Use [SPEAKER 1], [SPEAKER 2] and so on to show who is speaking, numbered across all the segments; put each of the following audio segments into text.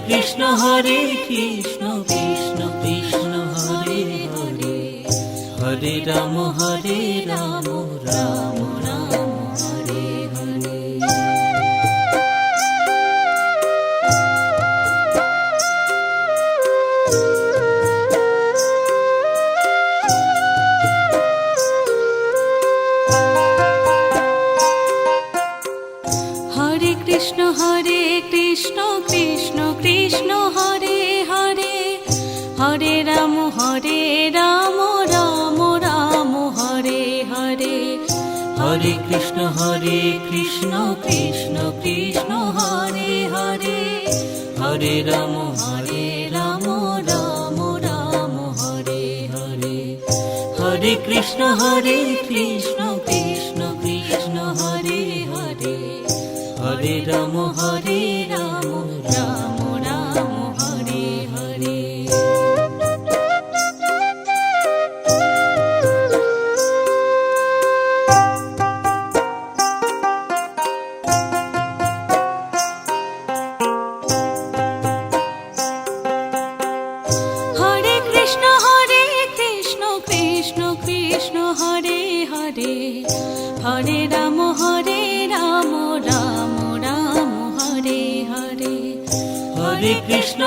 [SPEAKER 1] Krishna Krishna Krishna Hare Hare, Hare Ram Ram Ram Hare Hare.
[SPEAKER 2] Hare Krishna Krishna Krishna Hare Hare, Hare Ram Ram Ram Hare Hare.
[SPEAKER 1] Hare Krishna Krishna Krishna Hare Hare, Hare Ram Ram Ram Hare Hare. Hare Krishna Krishna Krishna Hare Hare, Hare Ram Ram Ram Hare Hare.
[SPEAKER 2] Hare Krishna Krishna Krishna Hare Hare, Hare Ram Ram Ram Hare Hare.
[SPEAKER 1] Hare Krishna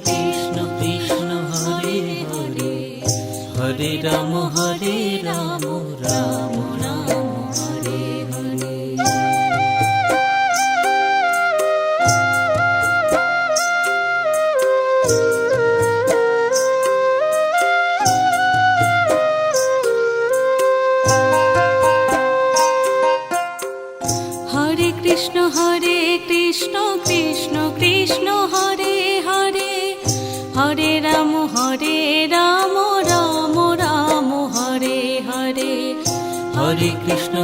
[SPEAKER 1] Krishna Krishna Hare Hare, Hare Ram Ram Ram Hare Hare.
[SPEAKER 2] Hare Krishna Krishna Krishna Hare Hare, Hare Ram Ram Ram Hare Hare.
[SPEAKER 1] Hare Krishna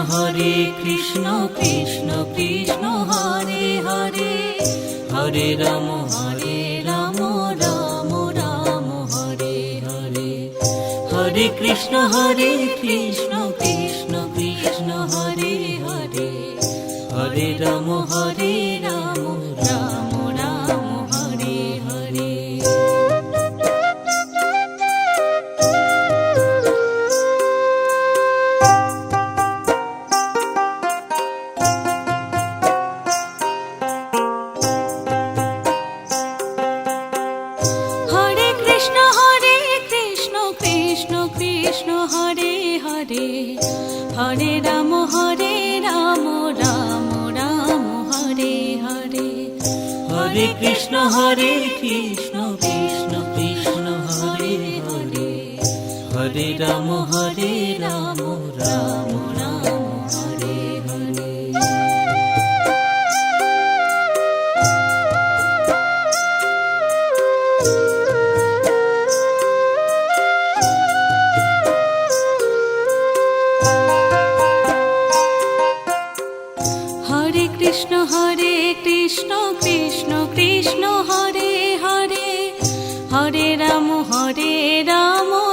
[SPEAKER 1] Krishna Krishna Hare Hare, Hare Ram Ram Ram Hare Hare. Hare Krishna Krishna Krishna Hare Hare, Hare Ram Ram Ram Hare Hare.
[SPEAKER 2] Hare Krishna Krishna Krishna Hare Hare, Hare Ram Ram Ram Hare Hare.
[SPEAKER 1] Hare Krishna Krishna Krishna Hare Hare, Hare Ram Ram Ram Hare Hare.
[SPEAKER 2] Hare Krishna Krishna Krishna Hare Hare, Hare Ram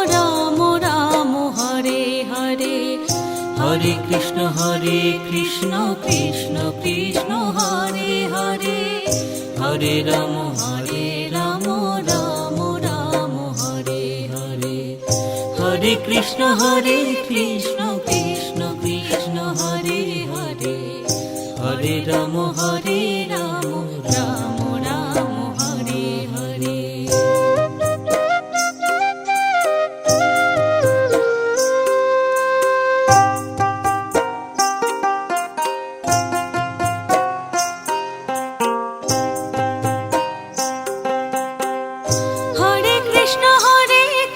[SPEAKER 2] Ram Ram Hare Hare.
[SPEAKER 1] Hare Krishna Krishna Krishna Hare Hare, Hare Ram Ram Ram Hare Hare. Hare Krishna Krishna Krishna Hare Hare, Hare Ram Ram Ram Hare Hare.
[SPEAKER 2] Hare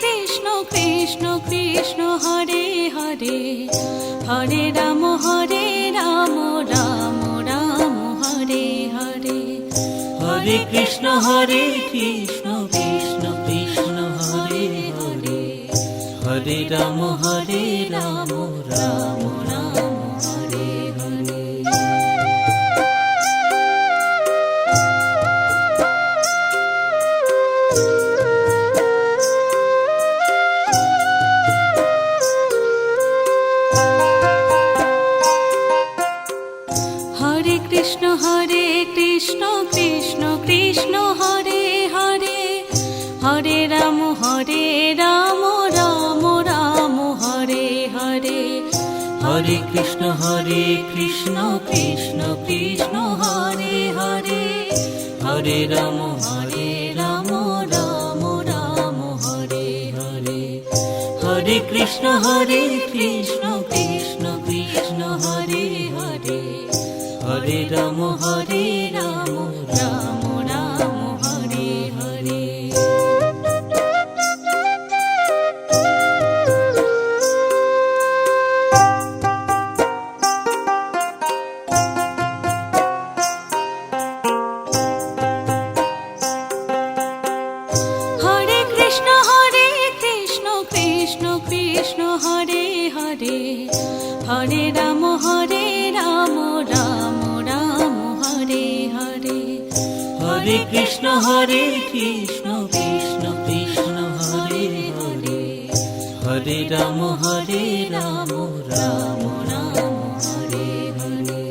[SPEAKER 2] Krishna Krishna Krishna Hare Hare, Hare Ram Ram Ram Hare Hare.
[SPEAKER 1] Hare Krishna Krishna Krishna Hare Hare, Hare Ram Ram Ram Hare Hare.
[SPEAKER 2] Hare Krishna Krishna Krishna Hare Ram Ram Ram Hare Hare.
[SPEAKER 1] Hare Krishna Krishna Krishna Hare Hare. Hare Ram Ram Ram Hare Hare. Hare Krishna Krishna Krishna Hare Hare. Hare Ram Ram Ram Hare Hare.
[SPEAKER 2] Hare Krishna Krishna Krishna Hare Hare. Hare Ram Ram Ram Hare Hare.
[SPEAKER 1] Hare Krishna Krishna Krishna Hare Hare. Hare Ram Ram Ram Hare Hare.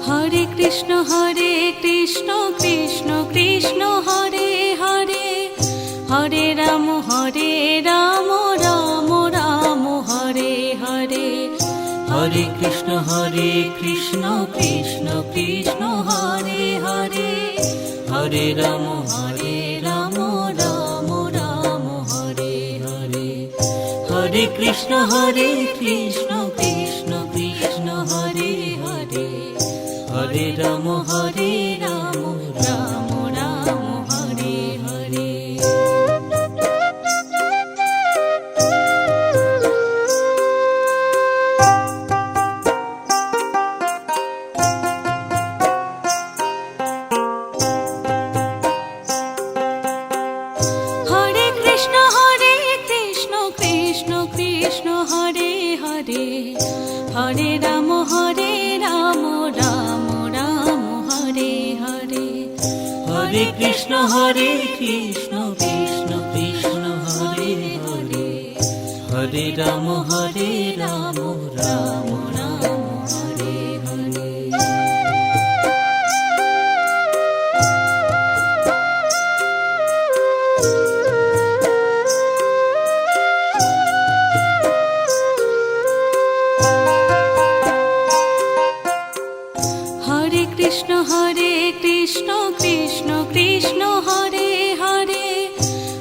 [SPEAKER 2] Hare Krishna Krishna Krishna Hare Hare. Hare Ram Ram Ram Hare Hare.
[SPEAKER 1] Hare Krishna Krishna Krishna Hare Hare. Hare Ram Ram Ram Hare Hare. Hare Krishna Krishna Krishna Hare Hare. Hare Ram Ram Ram Hare Hare.
[SPEAKER 2] Hare Krishna Krishna Krishna Hare Hare. Hare Ram Ram Ram Hare Hare.
[SPEAKER 1] Hare Krishna Krishna Krishna Hare Hare. Hare Ram Ram Ram Hare Hare.
[SPEAKER 2] Hare Krishna Krishna Krishna Hare Hare.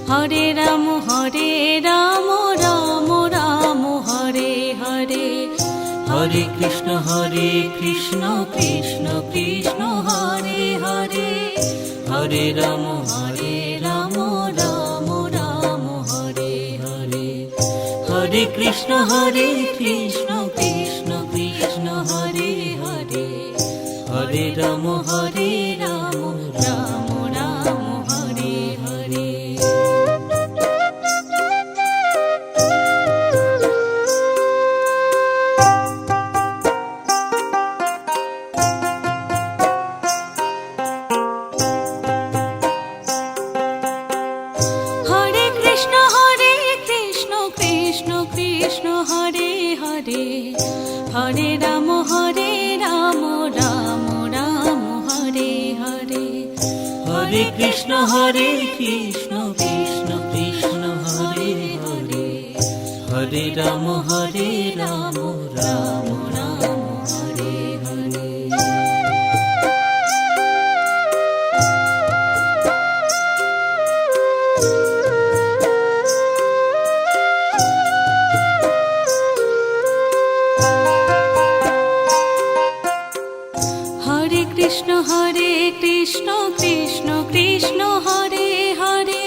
[SPEAKER 2] Hare Ram Ram Ram Hare Hare.
[SPEAKER 1] Hare Krishna Krishna Krishna Hare Hare. Hare Ram Ram Ram Hare Hare. Hare Krishna Krishna Krishna Hare Hare. Hare Ram Ram Ram Hare Hare.
[SPEAKER 2] Hare Krishna Krishna Krishna Hare Hare. Hare Ram Ram Ram Hare Hare.
[SPEAKER 1] Hare Krishna Krishna Krishna Hare Hare. Hare Ram Ram Ram Hare Hare.
[SPEAKER 2] Hare Krishna Krishna Krishna Hare Hare.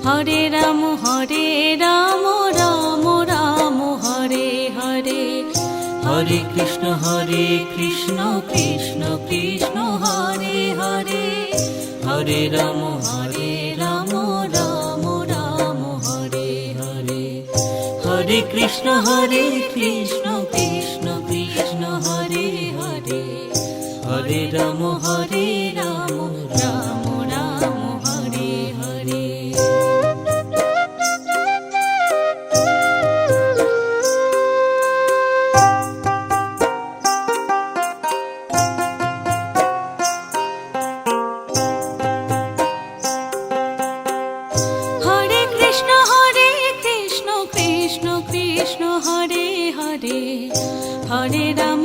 [SPEAKER 2] Hare Ram Ram Ram Hare Hare.
[SPEAKER 1] Hare Krishna Krishna Krishna Hare Hare. Hare Ram Ram Ram Hare Hare. Hare Krishna Krishna Krishna Hare Hare. Hare Ram Ram Ram Hare Hare.
[SPEAKER 2] Hare Ram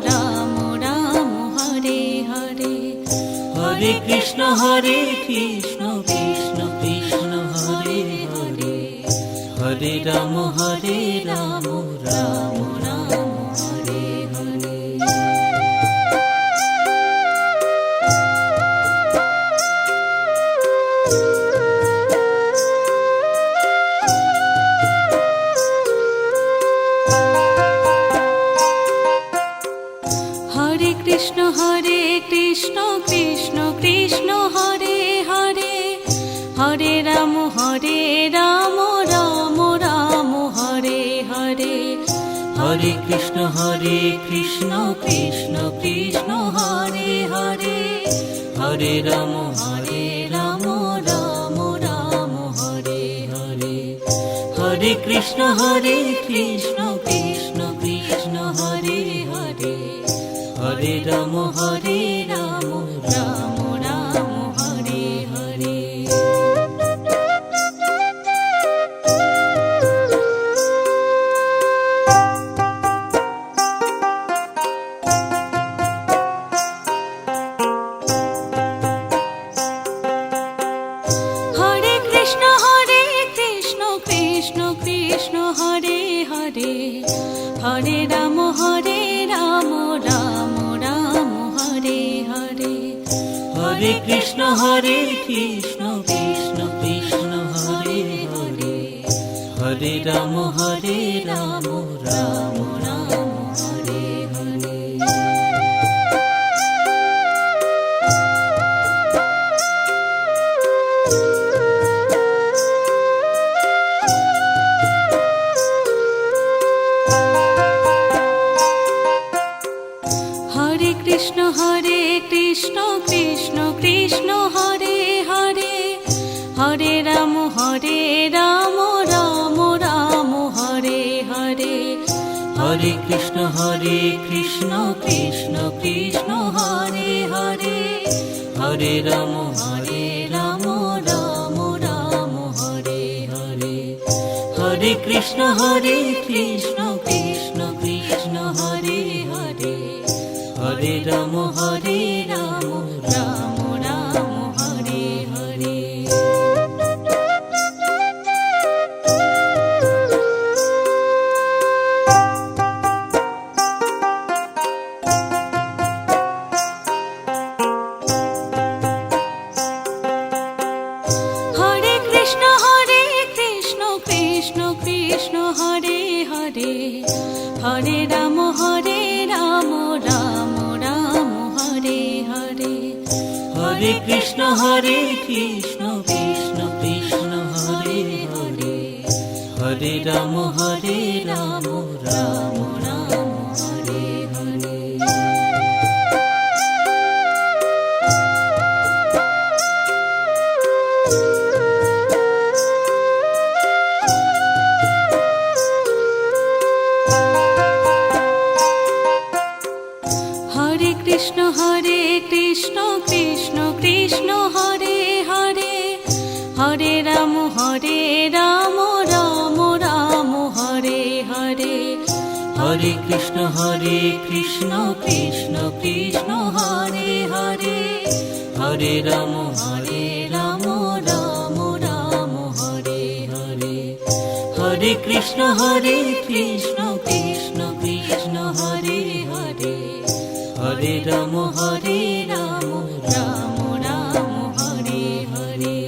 [SPEAKER 2] Ram Ram Hare Hare.
[SPEAKER 1] Hare Krishna Krishna Krishna Hare Hare, Hare Ram Ram Ram Hare Hare.
[SPEAKER 2] Hare Krishna Krishna Krishna Hare Hare, Hare Ram Ram Ram Hare Hare.
[SPEAKER 1] Hare Krishna Krishna Krishna Hare Hare, Hare Ram Ram Ram Hare Hare. Hare Krishna Krishna Krishna Hare Hare, Hare Ram Ram Ram Hare Hare.
[SPEAKER 2] Hare Krishna Krishna Krishna Hare Hare, Hare Ram Ram Ram Hare Hare.
[SPEAKER 1] Hare Krishna Krishna Krishna Hare Hare, Hare Ram Ram Ram Hare Hare.
[SPEAKER 2] Hare Krishna Krishna Krishna Hare Hare, Hare Ram Ram Ram Hare Hare.
[SPEAKER 1] Hare Krishna Krishna Krishna Hare Hare, Hare Ram Ram Ram Hare Hare. Hare Krishna Krishna Krishna Hare Hare, Hare Ram Ram Ram Hare Hare.
[SPEAKER 2] Hare Krishna Krishna Krishna Hare Hare, Hare Ram Ram Ram Hare Hare.
[SPEAKER 1] Hare Krishna Krishna Krishna Hare Hare, Hare Ram Ram Ram Hare Hare.
[SPEAKER 2] Hare Krishna Krishna Krishna Hare Hare, Hare Ram Ram Ram Hare Hare.
[SPEAKER 1] Hare Krishna Krishna Krishna Hare Hare, Hare Ram Ram Ram Hare Hare. Hare Krishna Krishna Krishna Hare Hare, Hare Ram Ram Ram Hare Hare.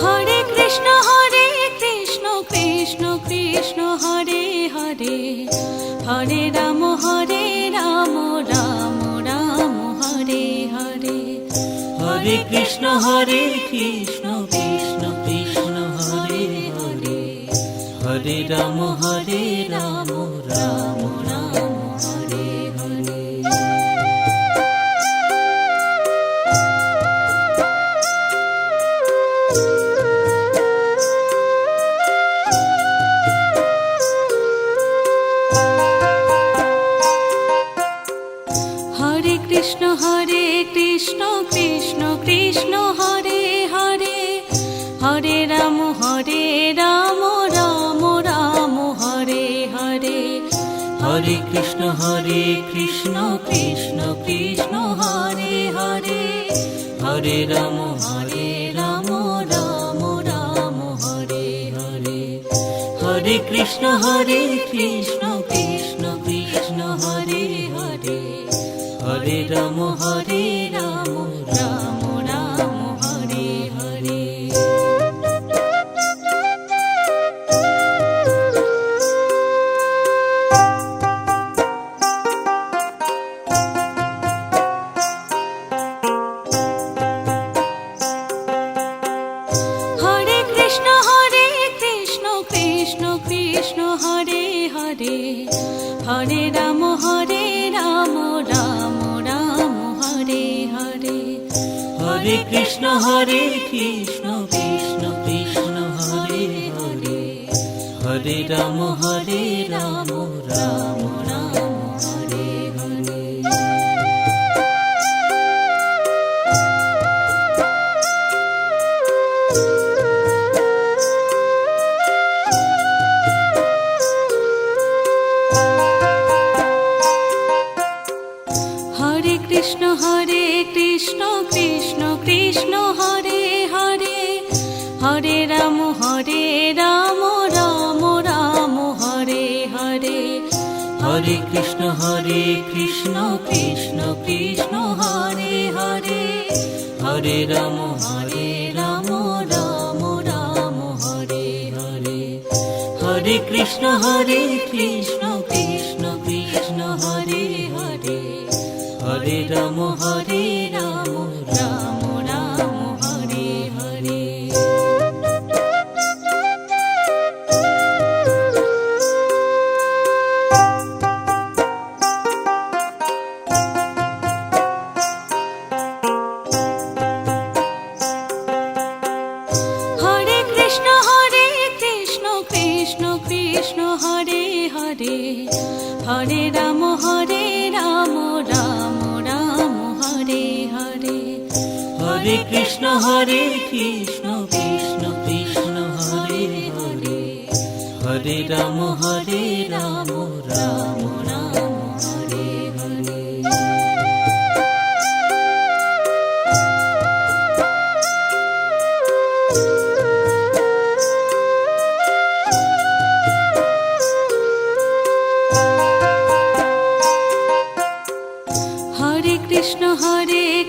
[SPEAKER 2] Hare Krishna Krishna Krishna Hare Hare, Hare Ram Ram Ram Hare Hare.
[SPEAKER 1] Hare Krishna Krishna Krishna Hare Hare, Hare Ram Ram Ram Hare Hare.
[SPEAKER 2] Hare Ram Ram Ram Hare Hare,
[SPEAKER 1] Hare Krishna Krishna Krishna Hare Hare, Hare Ram Ram Ram Hare Hare, Hare Krishna Krishna Krishna Hare Hare, Hare Ram Ram Ram Hare Hare.
[SPEAKER 2] Hare Krishna Krishna Krishna Hare Hare, Hare Ram Ram Ram Hare Hare,
[SPEAKER 1] Hare Krishna Krishna Krishna Hare Hare, Hare Ram Ram Ram Hare Hare.
[SPEAKER 2] Hare Krishna Krishna Krishna Hare Hare, Hare Ram Ram Ram Hare Hare,
[SPEAKER 1] Hare Krishna Krishna Krishna Hare Hare, Hare Ram Ram Ram Hare Hare, Hare Krishna Krishna Krishna Hare Hare, Hare Ram Ram Ram Hare Hare.
[SPEAKER 2] Hare Krishna Krishna Krishna Hare Hare, Hare Ram Ram Ram Hare Hare,
[SPEAKER 1] Hare Krishna Krishna Krishna Hare Hare, Hare Ram Ram Ram Hare Hare.
[SPEAKER 2] Hare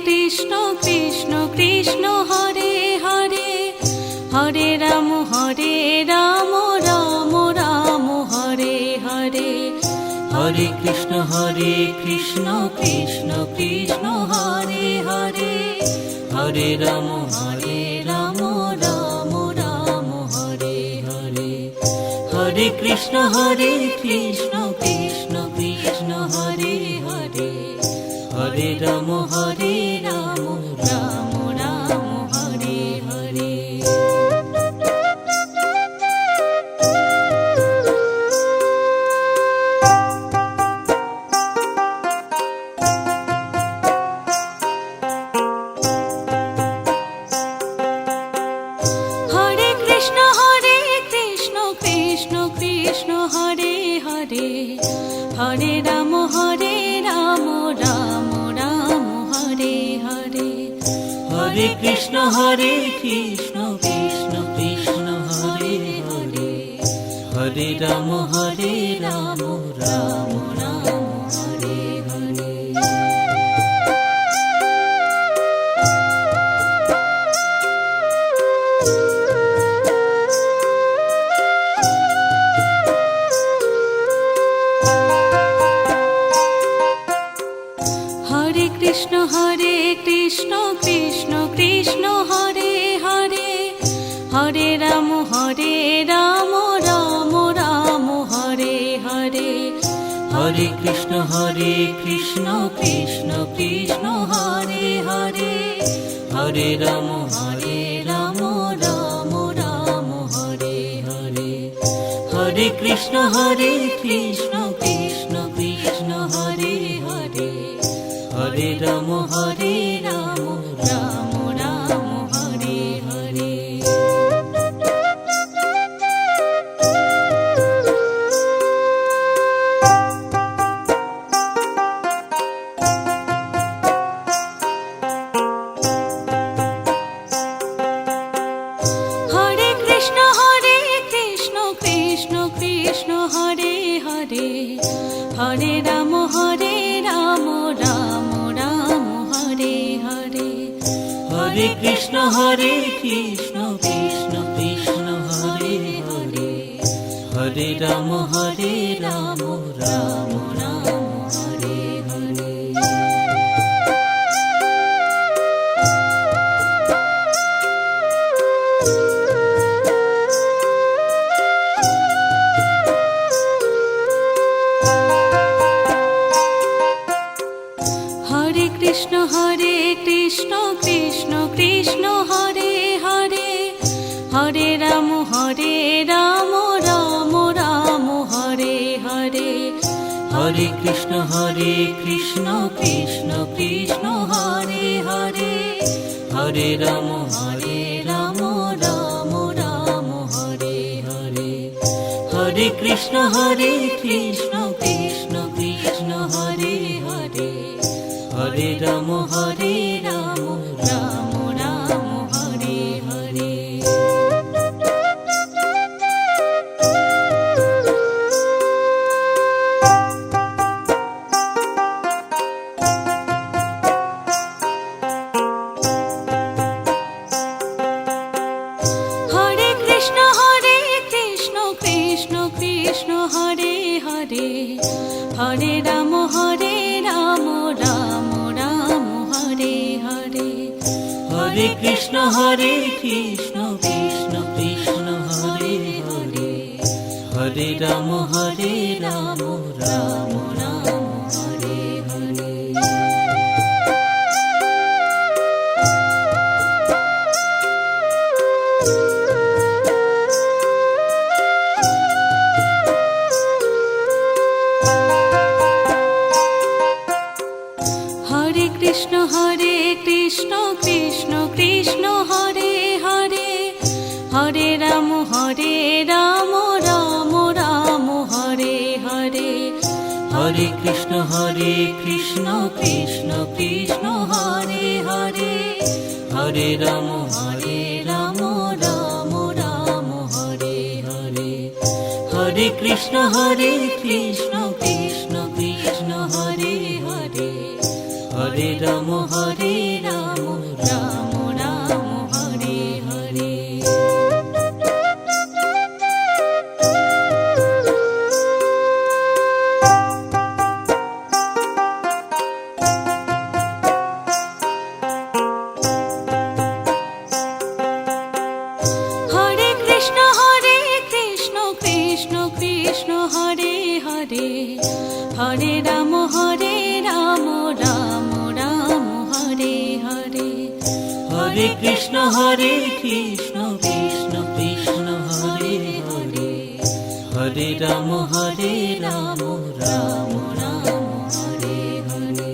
[SPEAKER 2] Krishna Krishna Krishna Hare Hare, Hare Ram Ram Ram Hare Hare,
[SPEAKER 1] Hare Krishna Krishna Krishna Hare Hare, Hare Ram Ram Ram Hare Hare, Hare Krishna Krishna Krishna Hare Hare, Hare Ram Ram Ram Hare Hare.
[SPEAKER 2] Hare Krishna Krishna Krishna Hare Hare, Hare Ram Ram Ram Hare Hare,
[SPEAKER 1] Hare Krishna Krishna Krishna Hare Hare, Hare Ram Ram Ram Hare Hare.
[SPEAKER 2] Hare Krishna Krishna Krishna Hare Hare, Hare Ram Ram Ram Hare Hare,
[SPEAKER 1] Hare Krishna Krishna Krishna Hare Hare, Hare Ram Ram Ram Hare Hare, Hare Krishna Krishna Krishna Hare Hare, Hare Ram Ram Ram Hare Hare. Hare Krishna Krishna Krishna Hare Hare Hare Ram Ram Ram Hare Hare.
[SPEAKER 2] Hare Krishna Krishna Krishna Hare Hare Hare Ram Ram Ram Hare Hare.
[SPEAKER 1] Hare Krishna Krishna Krishna Hare Hare Hare Ram Ram Ram Hare Hare. Hare Krishna Krishna Krishna Hare Hare Hare Ram Ram Ram Hare Hare.
[SPEAKER 2] Hare Krishna Krishna Krishna Hare Hare Hare Ram Ram Ram Hare Hare.
[SPEAKER 1] Hare Krishna Krishna Krishna Hare Hare Hare Ram Ram Ram Hare Hare.
[SPEAKER 2] Hare Krishna Krishna Krishna Hare Hare Hare Ram Ram Ram Hare Hare.
[SPEAKER 1] Hare Krishna Krishna Krishna Hare Hare Hare Ram Ram Ram Hare Hare. Hare Krishna Krishna Krishna Hare Hare Hare Ram Ram Ram Hare Hare.
[SPEAKER 2] Hare Krishna Krishna Krishna Hare Hare Hare Ram Ram Ram Hare Hare.
[SPEAKER 1] Hare Krishna Krishna Krishna Hare Hare Hare Ram Ram Ram Hare Hare.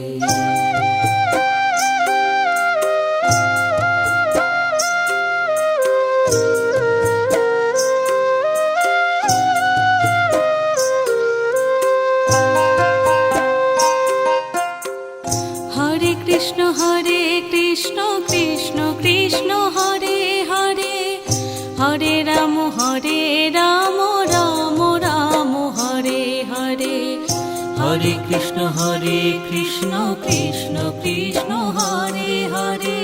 [SPEAKER 2] Hare Krishna Krishna Krishna Hare Hare Hare Ram Ram Ram Hare Hare.
[SPEAKER 1] Hare Krishna Krishna Krishna Hare Hare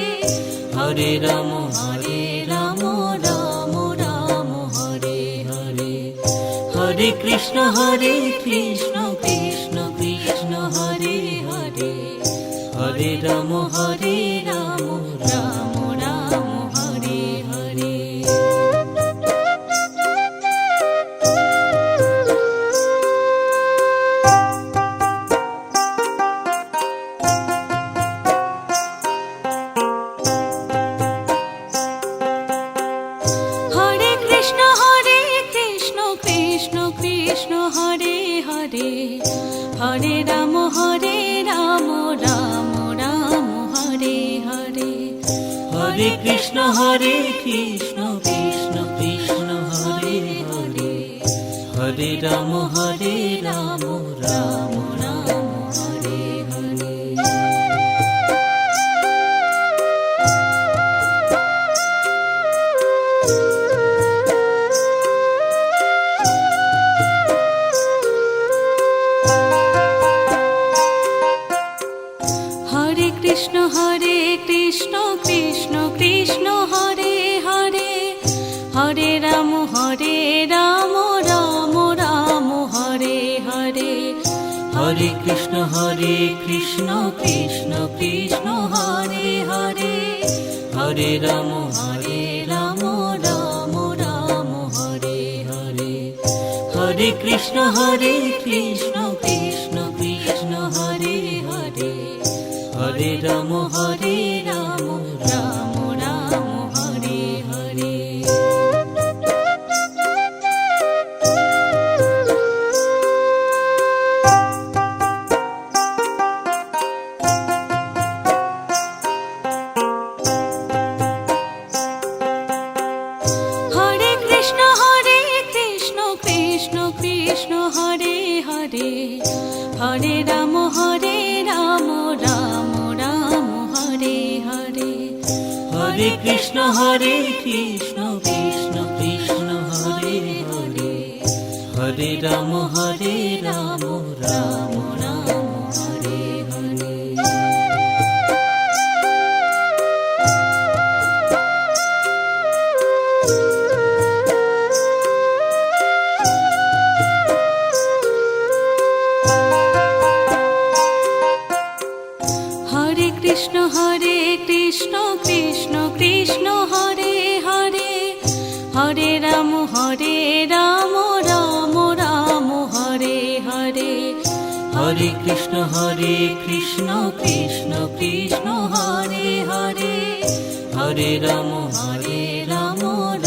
[SPEAKER 1] Hare Ram Ram Ram Hare Hare. Hare Krishna Krishna Krishna Hare Hare Hare Ram Ram Ram Hare Hare.
[SPEAKER 2] Hare Krishna Krishna Krishna Hare Hare Hare Ram Ram Ram Hare Hare.
[SPEAKER 1] Hare Krishna Krishna Krishna Hare Hare Hare Ram Ram Ram Hare Hare.
[SPEAKER 2] Hare Krishna Krishna Krishna Hare Ram Ram Ram Hare Hare.
[SPEAKER 1] Hare Krishna Krishna Krishna Hare Hare. Hare Ram Ram Ram Hare Hare. Hare Krishna Krishna Krishna Hare Hare. Hare Ram Ram Ram Hare Hare.
[SPEAKER 2] Hare Krishna Krishna Krishna Hare Hare. Hare Ram Ram Ram Hare Hare.
[SPEAKER 1] Hare Krishna Krishna Krishna Hare Hare. Hare Ram Ram Ram Hare Hare.
[SPEAKER 2] Hare Krishna Krishna Krishna Hare Hare. Hare Ram Ram Ram Hare Hare.
[SPEAKER 1] Hare Krishna Krishna Krishna Hare Hare. Hare Ram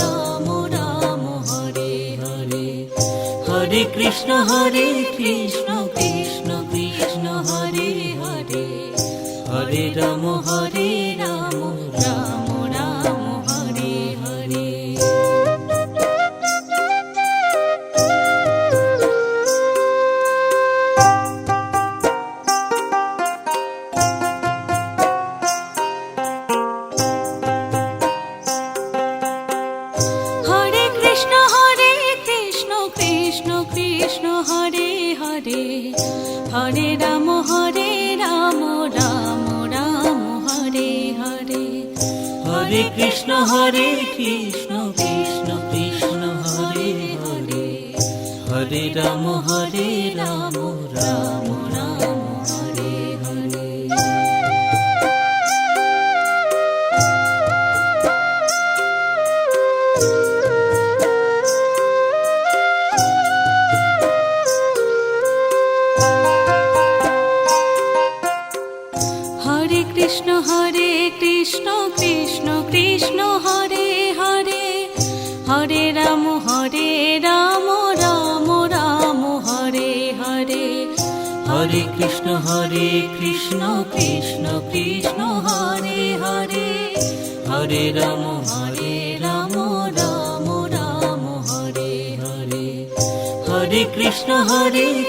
[SPEAKER 1] Ram Ram Hare Hare. Hare Krishna Krishna Krishna Hare Hare. Hare Ram Ram Ram Hare Hare.
[SPEAKER 2] Hare Krishna Krishna Krishna Hare Hare. Hare Ram Ram Ram Hare Hare.
[SPEAKER 1] Hare Krishna Krishna Krishna Hare Hare. Hare Ram Ram Ram Hare Hare.
[SPEAKER 2] Hare Krishna Krishna Krishna Hare Hare. Hare Ram Ram Ram Hare Hare.
[SPEAKER 1] Hare Krishna Krishna Krishna Hare Hare. Hare Ram Ram Ram Hare Hare. Hare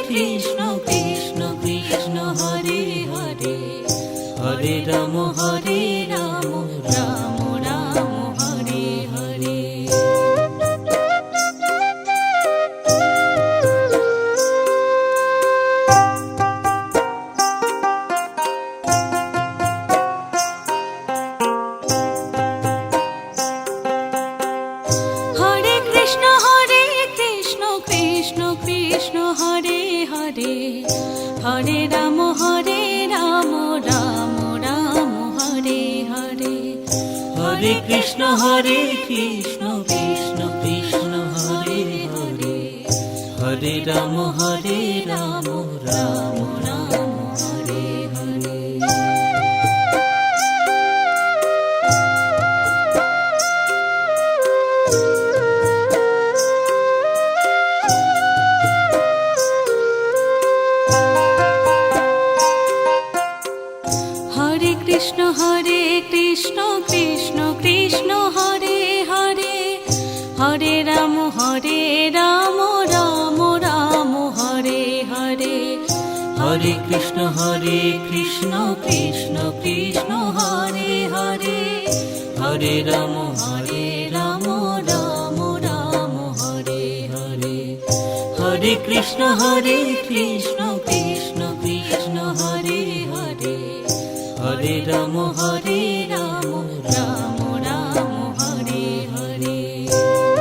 [SPEAKER 1] Krishna Krishna Krishna Hare Hare. Hare Ram Ram Ram Hare Hare.
[SPEAKER 2] Hare Krishna Krishna Krishna Hare Hare. Hare Ram Ram Ram Hare Hare.
[SPEAKER 1] Hare Krishna Krishna Krishna Hare Hare. Hare Ram Ram Ram Hare Hare.
[SPEAKER 2] Hare Krishna Krishna Krishna Hare Hare. Hare Ram Ram Ram Hare Hare.
[SPEAKER 1] Hare Krishna Krishna Krishna Hare Hare. Hare Ram Ram Ram Hare Hare. Hare Krishna Krishna Krishna Hare Hare. Hare Ram Ram Ram Hare Hare.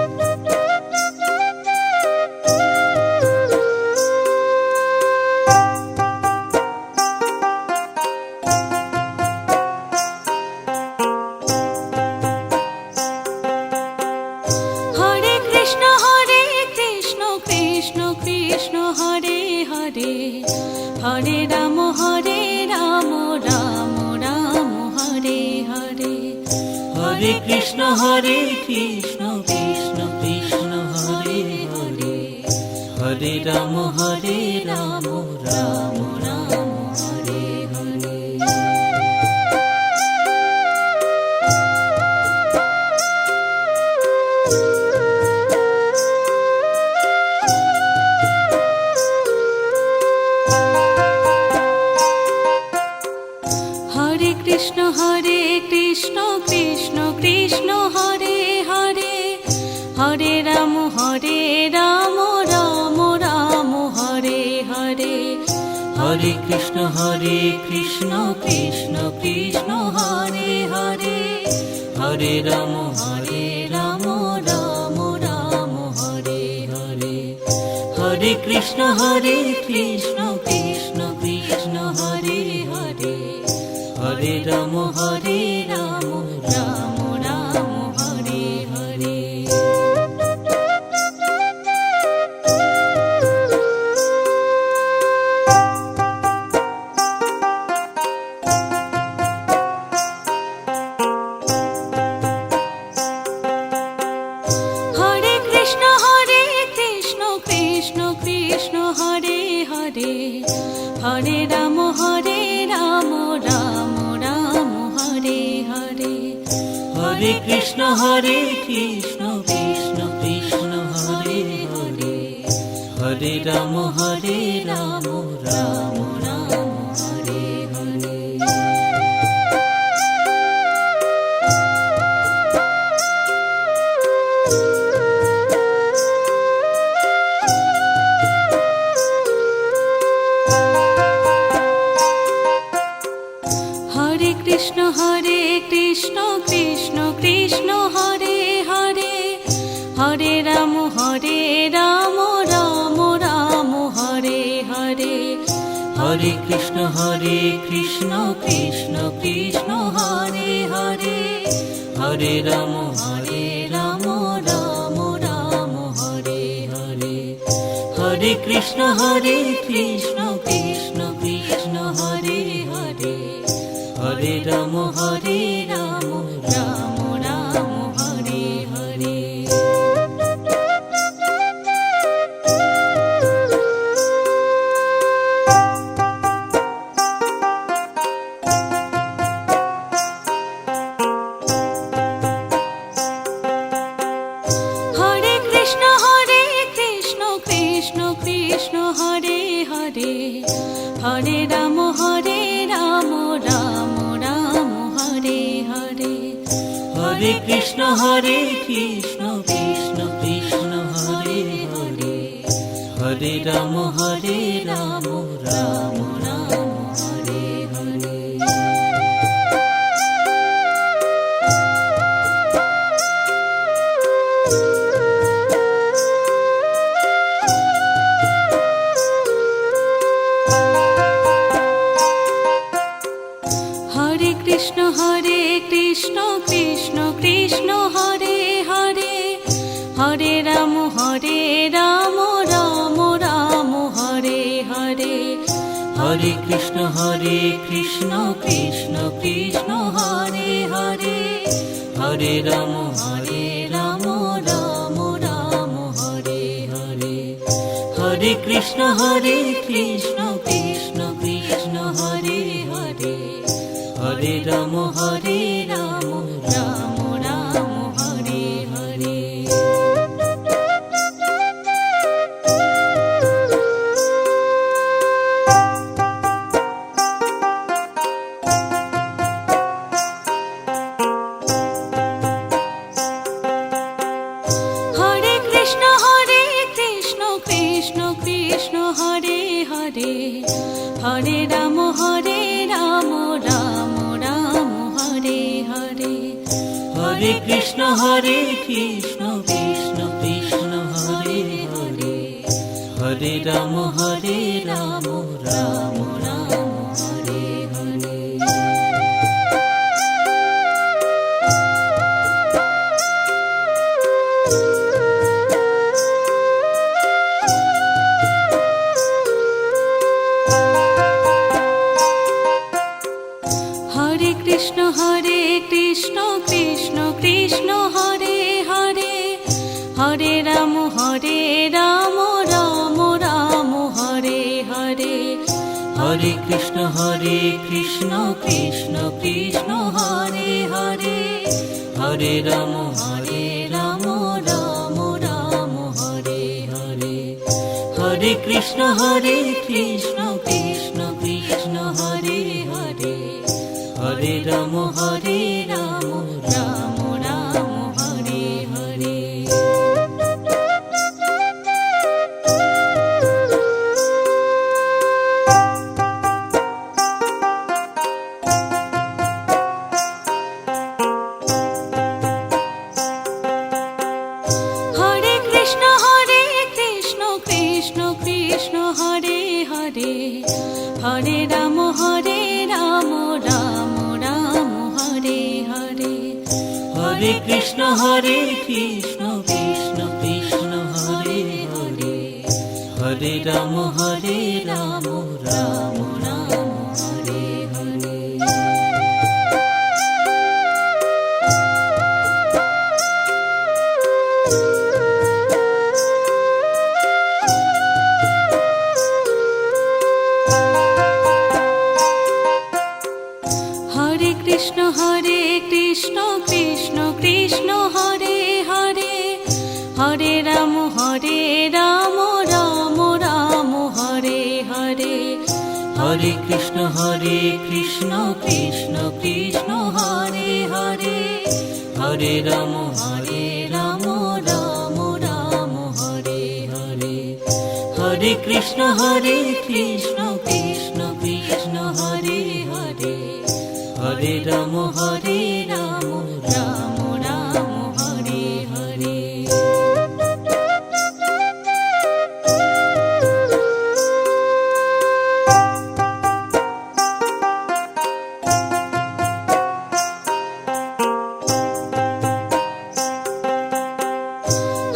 [SPEAKER 2] Hare Ram Ram Ram Hare Hare.
[SPEAKER 1] Hare Krishna Krishna Krishna Hare Hare, Hare Ram Ram Ram Hare Hare.
[SPEAKER 2] Hare Krishna Krishna Krishna Hare Hare, Hare Ram Ram Ram Hare Hare.
[SPEAKER 1] Hare Krishna Krishna Krishna Hare Hare, Hare Ram Ram Ram Hare Hare. Hare Krishna Krishna Krishna Hare Hare, Hare Ram Ram Ram Hare Hare.
[SPEAKER 2] Hare Krishna Krishna Krishna Hare Hare, Hare Ram Ram Ram Hare Hare.
[SPEAKER 1] Hare Krishna Krishna Krishna Hare Hare, Hare Ram Ram Ram Hare Hare.
[SPEAKER 2] Hare Krishna Krishna Krishna Hare Hare, Hare Ram Ram Ram Hare Hare.
[SPEAKER 1] Hare Krishna Krishna Krishna Hare Hare, Hare Ram Ram Ram Hare Hare. Hare Krishna Krishna Krishna Hare Hare, Hare Ram Ram Ram Hare Hare.
[SPEAKER 2] Hare Krishna Krishna Krishna Hare Hare, Hare Ram Ram Ram Hare Hare.
[SPEAKER 1] Hare Krishna Krishna Krishna Hare Hare, Hare Ram Ram Ram Hare Hare.
[SPEAKER 2] Hare Krishna Krishna Krishna Hare Hare, Hare Ram Ram Ram Hare Hare.
[SPEAKER 1] Hare Krishna Krishna Krishna Hare Hare, Hare Ram Ram Ram Hare Hare. Hare Krishna Krishna Krishna Hare Hare, Hare Ram Ram Ram Hare Hare.
[SPEAKER 2] Hare Krishna Krishna Krishna Hare Hare, Hare Ram Ram Ram Hare Hare.
[SPEAKER 1] Hare Krishna Krishna Krishna Hare Hare, Hare Ram Ram Ram Hare Hare.
[SPEAKER 2] Hare Ram Ram Ram Hare Hare.
[SPEAKER 1] Hare Krishna Krishna Krishna Hare Hare, Hare Ram Ram Ram Hare Hare. Hare Krishna Krishna Krishna Hare Hare, Hare Ram Ram Ram Hare Hare.
[SPEAKER 2] Hare Krishna Krishna Krishna Hare Hare, Hare Ram Ram Ram Hare Hare.
[SPEAKER 1] Hare Krishna Krishna Krishna Hare Hare, Hare Ram Ram Ram Hare Hare.
[SPEAKER 2] Hare Krishna Krishna Krishna Hare Hare, Hare Ram Ram Ram Hare Hare.
[SPEAKER 1] Hare Krishna Krishna Krishna Hare Hare, Hare Ram Ram Ram Hare Hare. Hare Krishna Krishna Krishna Hare Hare, Hare Ram Ram Ram Hare Hare.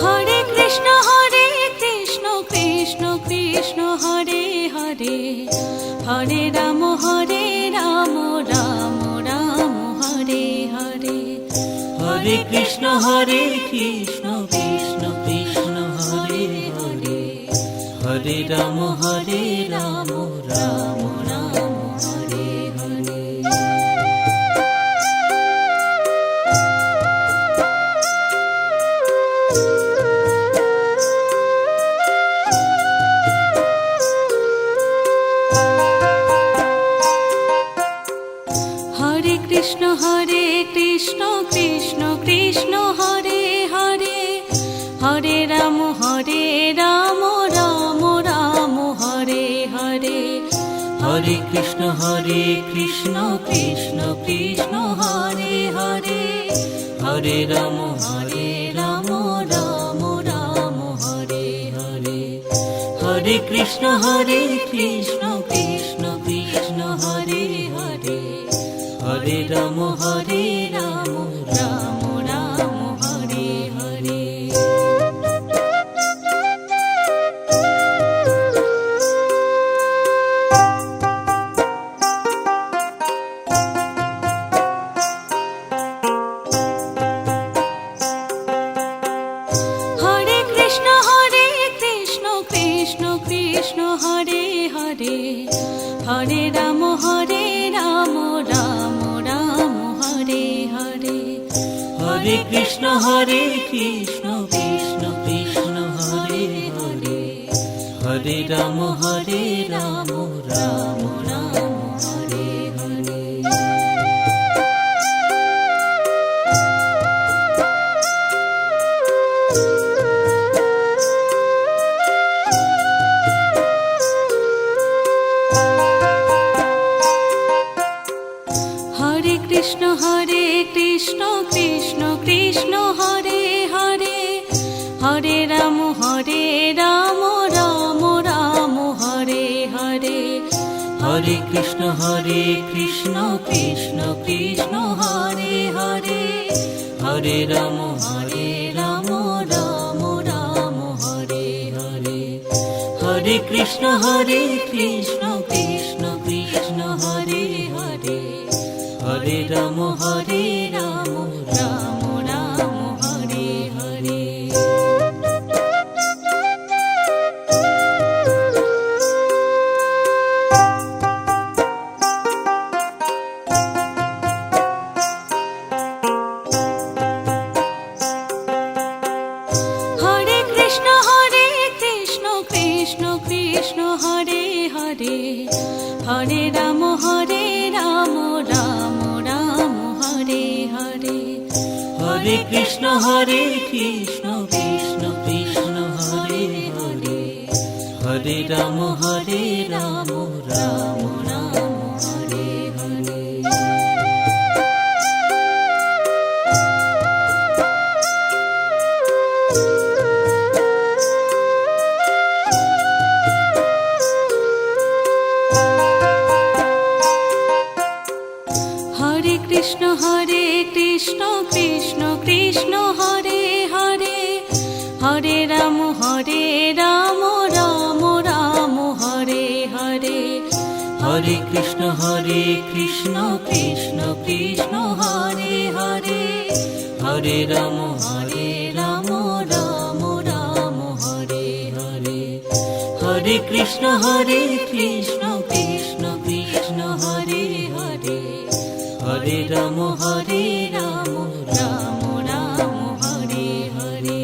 [SPEAKER 2] Hare Krishna Krishna Krishna Hare Hare, Hare Ram Ram Ram Hare Hare.
[SPEAKER 1] Hare Krishna Krishna Krishna Hare Hare, Hare Ram Ram Ram Hare Hare.
[SPEAKER 2] Hare Krishna Krishna Krishna Hare Hare, Hare Ram Ram Ram Hare Hare.
[SPEAKER 1] Hare Krishna Krishna Krishna Hare Hare, Hare Ram Ram Ram Hare Hare. Hare Krishna Krishna Krishna Hare Hare, Hare Ram Ram Ram Hare Hare.
[SPEAKER 2] Hare Krishna Krishna Krishna Hare Hare, Hare Ram Ram Ram Hare Hare.
[SPEAKER 1] Hare Krishna Krishna Krishna Hare Hare, Hare Ram Ram Ram Hare Hare.
[SPEAKER 2] Hare Krishna Krishna Krishna Hare Hare, Hare Ram Ram Ram Hare Hare.
[SPEAKER 1] Hare Krishna Krishna Krishna Hare Hare, Hare Ram Ram Ram Hare Hare. Hare Krishna Krishna Krishna Hare Hare, Hare Ram Ram Ram Hare Hare. Krishna Krishna Krishna Hare Hare, Hare Ram Ram Ram Hare Hare.
[SPEAKER 2] Hare Krishna Krishna Krishna Hare Hare, Hare Ram Ram Ram Hare Hare.
[SPEAKER 1] Hare Krishna Krishna Krishna Hare Hare, Hare Ram Ram Ram Hare Hare. Hare Krishna Krishna Krishna Hare Hare, Hare Ram Ram Ram Hare Hare.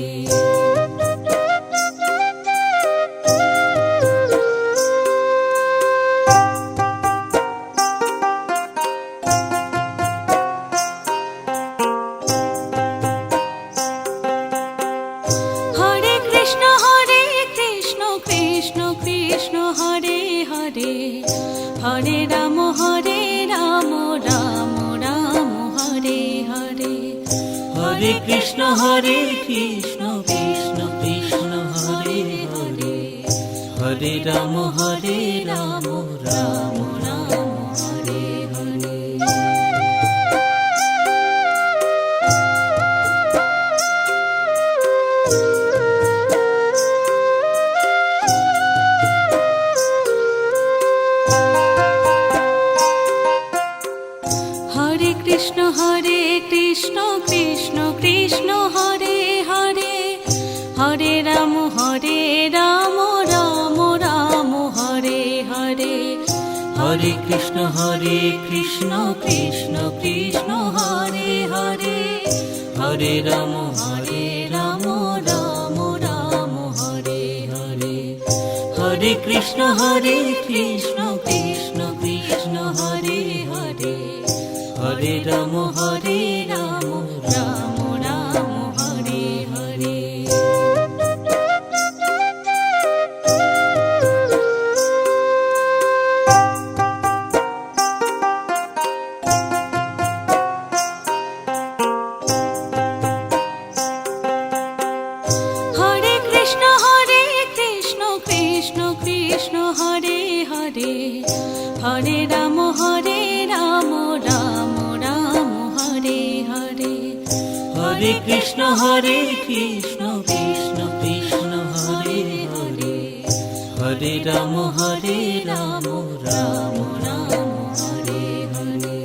[SPEAKER 2] Hare Krishna Krishna Krishna Hare Hare, Hare Ram Ram Ram Hare Hare.
[SPEAKER 1] Hare Krishna Krishna Krishna Hare Hare, Hare Ram Ram Ram Hare Hare.
[SPEAKER 2] Hare Krishna Krishna Krishna Hare Hare, Hare Ram Ram Ram Hare Hare.
[SPEAKER 1] Hare Krishna Krishna Krishna Hare Hare, Hare Ram Ram Ram Hare Hare. Hare Krishna Krishna Krishna Hare Hare, Hare Ram Ram Ram Hare Hare.
[SPEAKER 2] Hare Krishna Krishna Krishna Hare Hare, Hare Ram Ram Ram Hare Hare.
[SPEAKER 1] Hare Krishna Krishna Krishna Hare Hare, Hare Ram Ram Ram Hare Hare.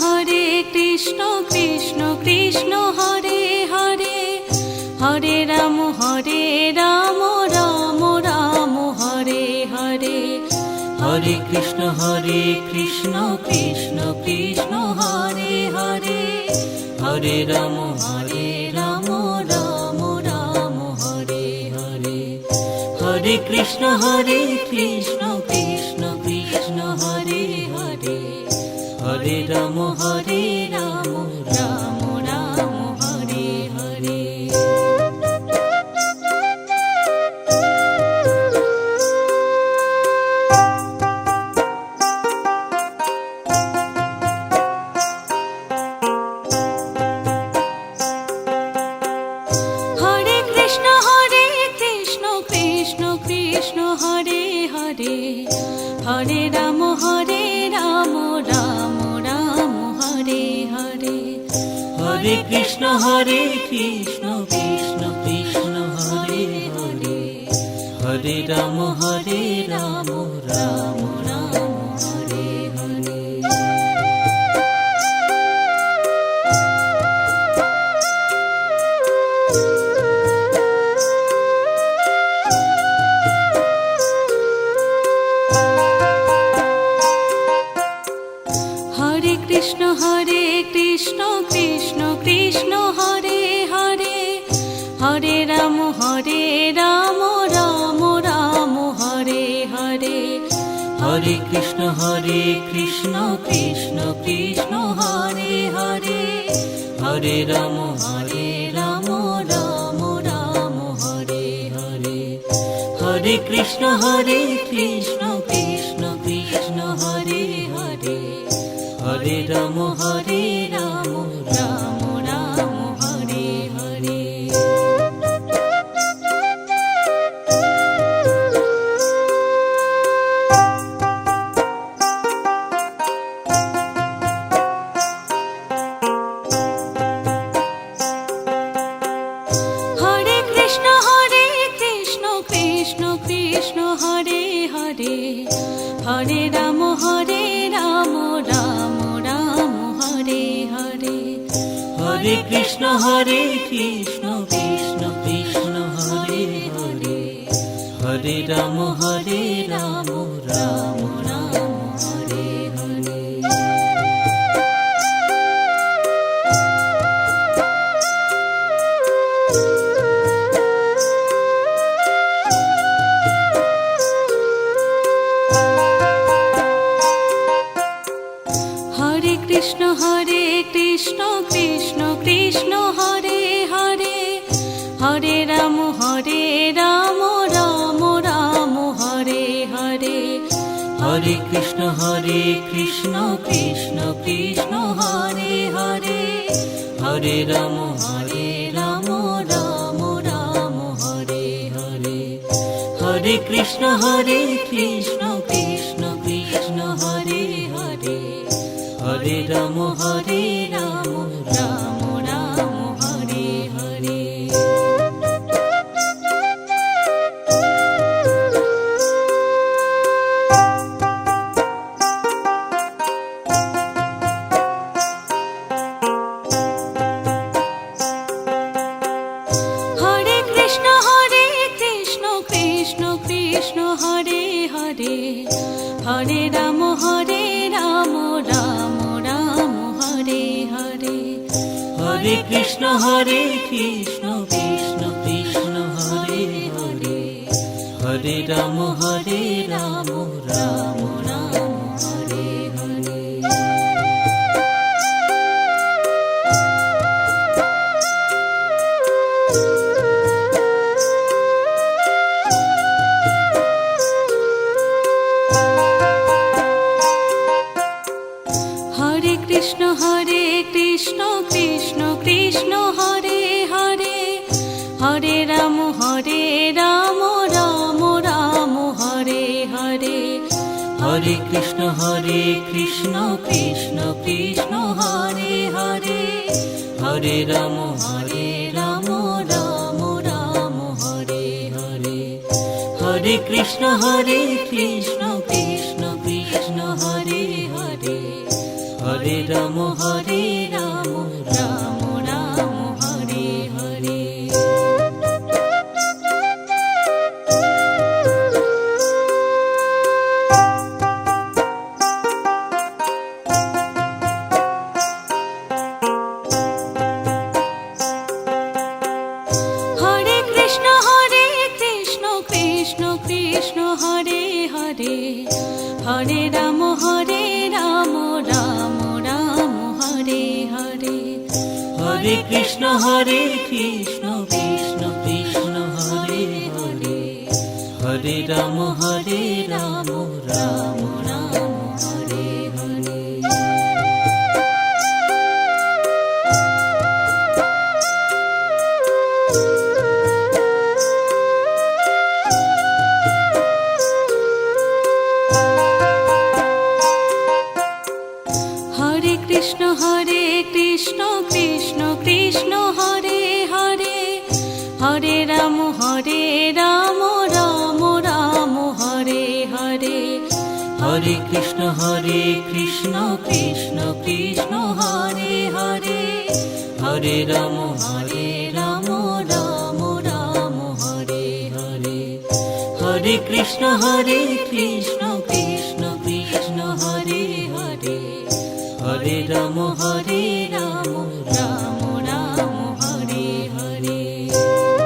[SPEAKER 2] Hare Krishna Krishna Krishna Hare Hare, Hare Ram Ram Ram Hare Hare.
[SPEAKER 1] Hare Krishna Krishna Krishna Hare Hare, Hare Ram Ram Ram Hare Hare. Hare Krishna Krishna Krishna Hare Hare, Hare Ram Ram Ram Hare Hare.
[SPEAKER 2] Hare Krishna Krishna Krishna Hare Hare, Hare Ram Ram Ram Hare Hare.
[SPEAKER 1] Hare Krishna Krishna Krishna Hare Hare, Hare Ram Ram Ram Hare Hare.
[SPEAKER 2] Hare Krishna Krishna Krishna Hare Ram Ram Ram Hare Hare.
[SPEAKER 1] Hare Krishna Krishna Krishna Hare Hare. Hare Ram Ram Ram Hare Hare. Hare Krishna Krishna Krishna Hare Hare. Hare Ram Ram Ram Hare Hare.
[SPEAKER 2] Hare Krishna Krishna Krishna Hare Hare. Hare Ram Ram Ram Hare Hare.
[SPEAKER 1] Hare Krishna Krishna Krishna Hare Hare. Hare Ram Ram Ram Hare Hare.
[SPEAKER 2] Hare Krishna Krishna Krishna Hare Hare. Hare Ram Ram Ram Hare Hare.
[SPEAKER 1] Hare Krishna Krishna Krishna Hare Hare. Hare Ram Ram Ram Hare Hare. Hare Krishna Krishna Krishna Hare Hare. Hare Ram Ram Ram Hare Hare.
[SPEAKER 2] Hare Krishna Krishna Krishna Hare Hare. Hare Ram Ram Ram Hare Hare.
[SPEAKER 1] Hare Krishna Krishna Krishna Hare Hare. Hare Ram Ram Ram Hare Hare.
[SPEAKER 2] Hare Krishna Krishna Krishna Hare Hare. Hare Ram Ram Ram Hare Hare.
[SPEAKER 1] Hare Krishna Krishna Krishna Hare Hare. Hare Ram Ram Ram Hare Hare. Hare Krishna Krishna Krishna Hare Hare. Hare Ram Ram Ram Hare Hare.
[SPEAKER 2] Hare Krishna Krishna Krishna Hare Hare. Hare Ram Ram Ram Hare Hare.
[SPEAKER 1] Hare Krishna Krishna Krishna Hare Hare. Hare Ram Ram Ram Hare Hare.
[SPEAKER 2] Hare Krishna Krishna Krishna Hare Hare. Hare Ram Ram Ram Hare Hare.
[SPEAKER 1] Hare Krishna Krishna Krishna Hare Hare. Hare Ram Ram Ram Hare Hare. Hare Krishna Krishna Krishna Hare Hare. Hare Ram Ram Ram Hare Hare.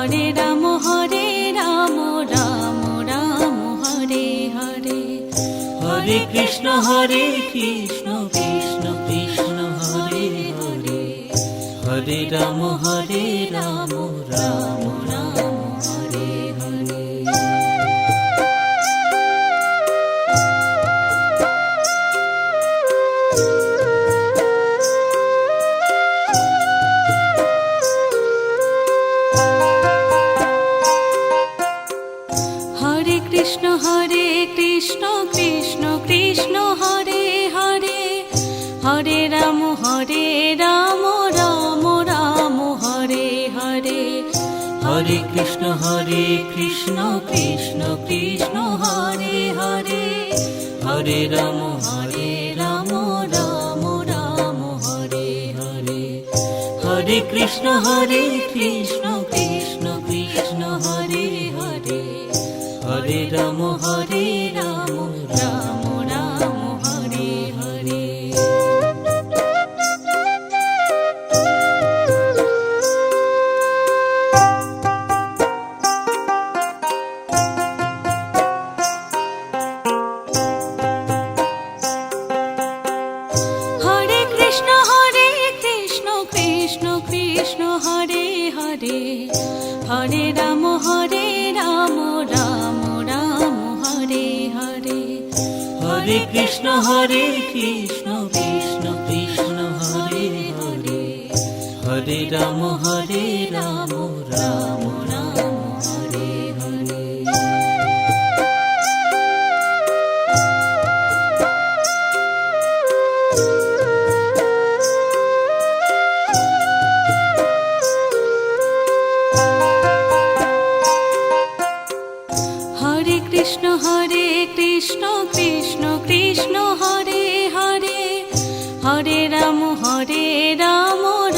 [SPEAKER 2] Hare Ram Ram Ram Hare Hare.
[SPEAKER 1] Hare Krishna Krishna Krishna Hare Hare, Hare Ram Ram Ram Hare Hare.
[SPEAKER 2] Hare Krishna Krishna Krishna Hare Hare, Hare Ram Ram Ram Hare Hare.
[SPEAKER 1] Hare Krishna Krishna Krishna Hare Hare, Hare Ram Ram Ram Hare Hare. Hare Krishna Krishna Krishna Hare Hare, Hare Ram Ram Ram Hare Hare.
[SPEAKER 2] Hare Krishna Krishna Krishna Hare Hare, Hare Ram Ram Ram Hare Hare.
[SPEAKER 1] Hare Krishna Krishna Krishna Hare Hare, Hare Ram Ram Ram Hare Hare.
[SPEAKER 2] Hare Krishna Krishna Krishna Hare Hare, Hare Ram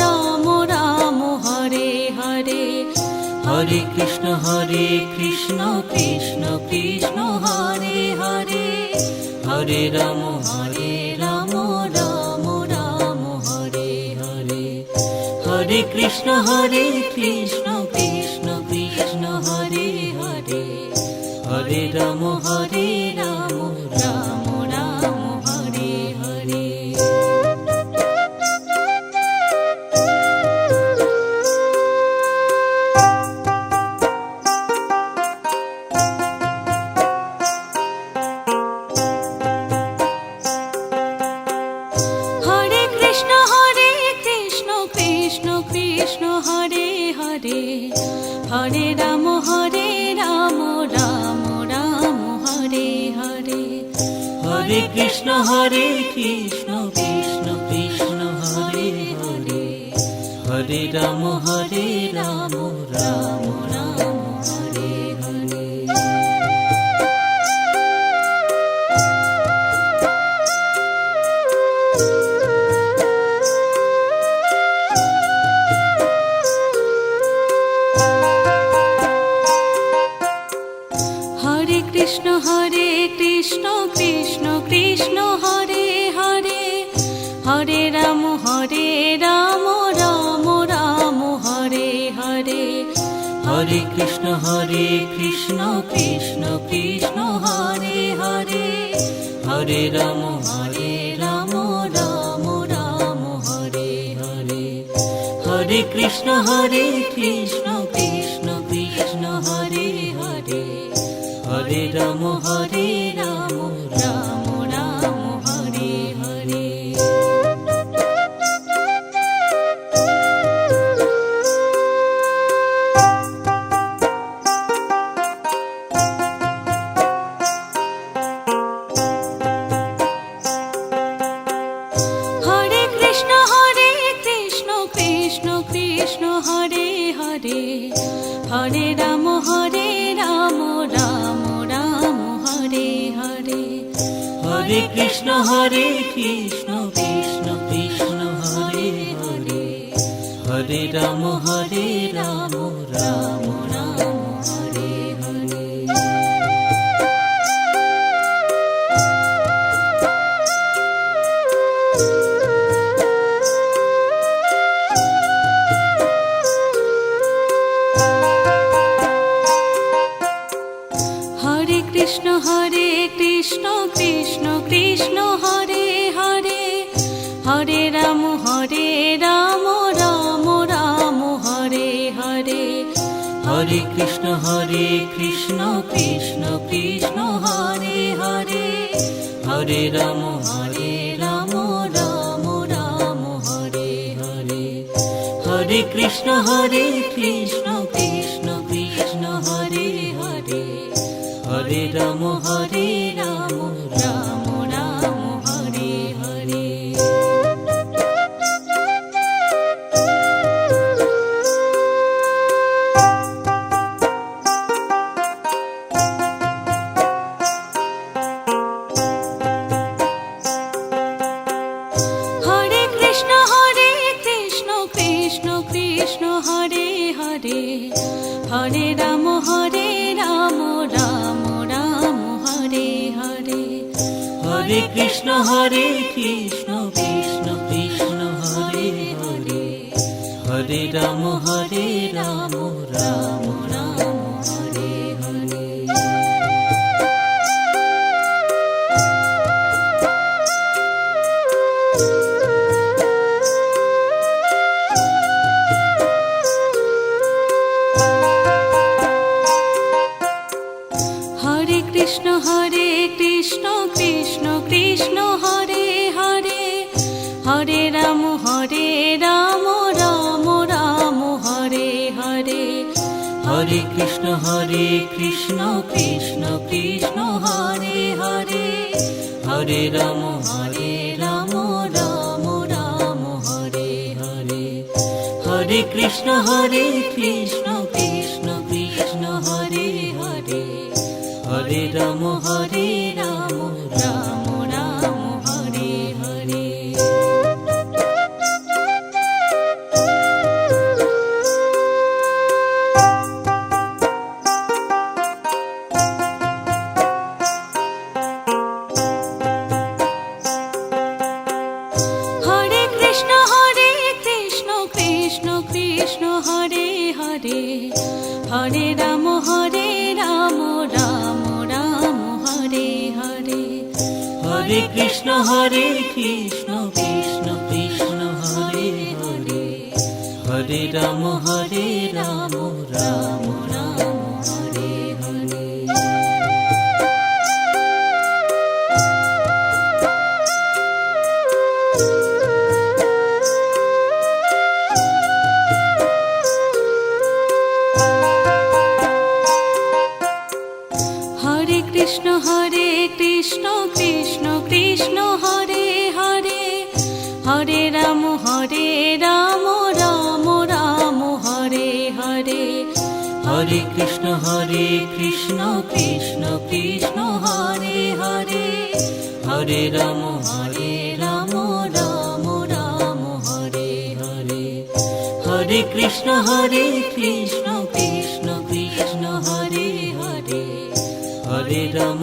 [SPEAKER 2] Ram Ram Hare Hare.
[SPEAKER 1] Hare Krishna Krishna Krishna Hare Hare, Hare Ram Ram Ram Hare Hare. Hare Krishna Krishna Krishna Hare Hare, Hare Ram Ram Ram Hare Hare.
[SPEAKER 2] Hare Krishna Krishna Krishna Hare Hare, Hare Ram Ram Ram Hare Hare.
[SPEAKER 1] Hare Krishna Krishna Krishna Hare Hare, Hare Ram Ram Ram Hare Hare.
[SPEAKER 2] Hare Krishna Krishna Krishna Hare Hare, Hare Ram Ram Ram Hare Hare.
[SPEAKER 1] Hare Krishna Krishna Krishna Hare Hare, Hare Ram Ram Ram Hare Hare. Hare Krishna Krishna Krishna Hare Hare, Hare Ram Ram Ram Hare Hare.
[SPEAKER 2] Hare Krishna Krishna Krishna Hare Hare, Hare Ram Ram Ram Hare Hare.
[SPEAKER 1] Hare Krishna Krishna Krishna Hare Hare, Hare Ram Ram Ram Hare Hare.
[SPEAKER 2] Hare Ram Ram Ram Hare Hare.
[SPEAKER 1] Hare Krishna Krishna Krishna Hare Hare. Hare Ram Ram Ram Hare Hare. Hare Krishna Krishna Krishna Hare Hare. Hare Ram Ram Ram Hare Hare.
[SPEAKER 2] Hare Krishna Krishna Krishna Hare Hare. Hare Ram Ram Ram Hare Hare.
[SPEAKER 1] Hare Krishna Krishna Krishna Hare Hare. Hare Ram Ram Ram Hare Hare.
[SPEAKER 2] Hare Krishna Krishna Krishna Hare Hare. Hare Ram Ram Ram Hare Hare.
[SPEAKER 1] Hare Krishna Krishna Krishna Hare Hare. Hare Ram Ram Ram Hare Hare. Hare Krishna Krishna Krishna Hare Hare. Hare Ram Ram Ram Hare Hare.
[SPEAKER 2] Hare Krishna Krishna Krishna Hare Hare. Hare Ram Ram Ram Hare Hare.
[SPEAKER 1] Hare Krishna Krishna Krishna Hare Hare. Hare Ram Ram Ram Hare Hare.
[SPEAKER 2] Hare Krishna Krishna Krishna Hare Hare. Hare Ram Ram Ram Hare Hare.
[SPEAKER 1] Hare Krishna Krishna Krishna Hare Hare. Hare Ram Ram Ram Hare Hare. Hare Krishna Krishna Krishna Hare Hare. Hare Ram